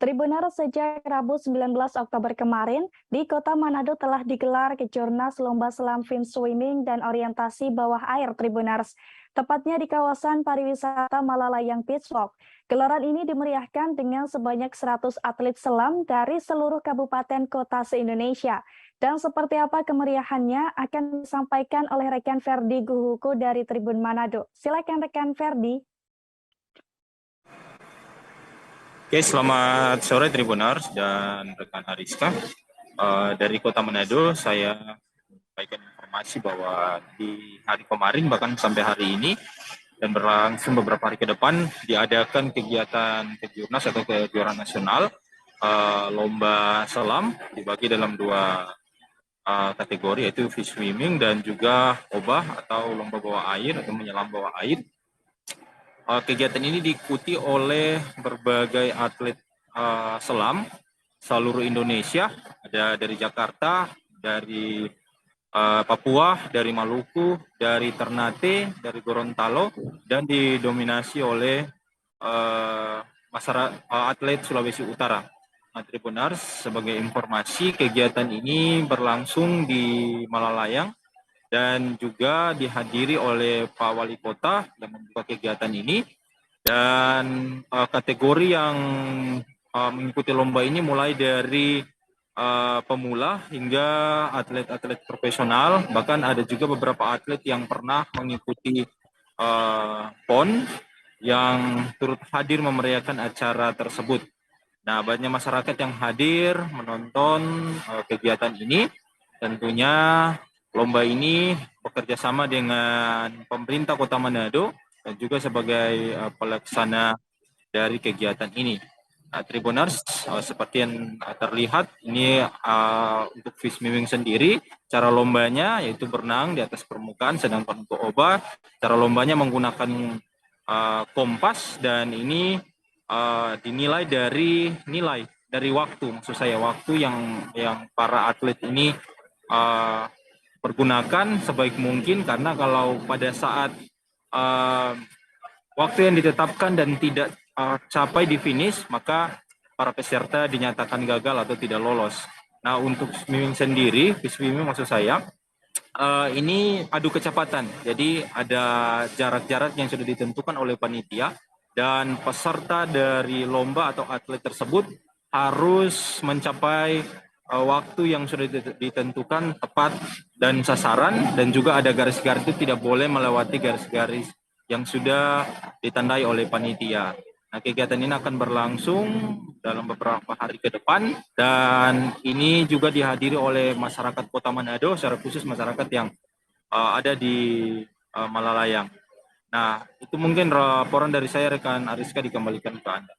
Tribuners, sejak Rabu 19 Oktober kemarin, di Kota Manado telah digelar Kejurnas Lomba Selam Fin Swimming dan Orientasi Bawah Air Tribuners, tepatnya di kawasan pariwisata Malalayang Beach Walk. Gelaran ini dimeriahkan dengan sebanyak 100 atlet selam dari seluruh kabupaten kota se-Indonesia. Dan seperti apa kemeriahannya akan disampaikan oleh rekan Ferdi Guhuko dari Tribun Manado. Silakan rekan Ferdi. Oke, selamat sore Tribuners dan rekan Ariska. Dari Kota Manado, saya menyampaikan informasi bahwa di hari kemarin bahkan sampai hari ini dan berlangsung beberapa hari ke depan diadakan kegiatan kejurnas atau kejuaraan nasional lomba selam dibagi dalam dua kategori, yaitu free swimming dan juga obah atau lomba bawah air atau menyelam bawah air. Kegiatan ini diikuti oleh berbagai atlet selam seluruh Indonesia, ada dari Jakarta, dari Papua, dari Maluku, dari Ternate, dari Gorontalo, dan didominasi oleh masyarakat atlet Sulawesi Utara. Nah, Tribuners, sebagai informasi, kegiatan ini berlangsung di Malalayang dan juga dihadiri oleh Pak Wali Kota yang membuka kegiatan ini. Dan kategori yang mengikuti lomba ini mulai dari pemula hingga atlet-atlet profesional, bahkan ada juga beberapa atlet yang pernah mengikuti PON yang turut hadir memeriahkan acara tersebut. Nah, banyak masyarakat yang hadir menonton kegiatan ini. Tentunya lomba ini bekerja sama dengan pemerintah Kota Manado dan juga sebagai pelaksana dari kegiatan ini. Tribuners, seperti yang terlihat ini untuk free swimming sendiri, cara lombanya yaitu berenang di atas permukaan, sedangkan untuk obah cara lombanya menggunakan kompas, dan ini dinilai dari waktu, maksud saya waktu yang para atlet ini pergunakan sebaik mungkin, karena kalau pada saat waktu yang ditetapkan dan tidak capai di finish, maka para peserta dinyatakan gagal atau tidak lolos. Nah, untuk swimming sendiri, swimming maksud saya, ini adu kecepatan. Jadi ada jarak-jarak yang sudah ditentukan oleh panitia, dan peserta dari lomba atau atlet tersebut harus mencapai waktu yang sudah ditentukan tepat dan sasaran, dan juga ada garis-garis itu tidak boleh melewati garis-garis yang sudah ditandai oleh panitia. Nah, kegiatan ini akan berlangsung dalam beberapa hari ke depan, dan ini juga dihadiri oleh masyarakat Kota Manado, secara khusus masyarakat yang ada di Malalayang. Nah, itu mungkin laporan dari saya, rekan Ariska, dikembalikan ke Anda.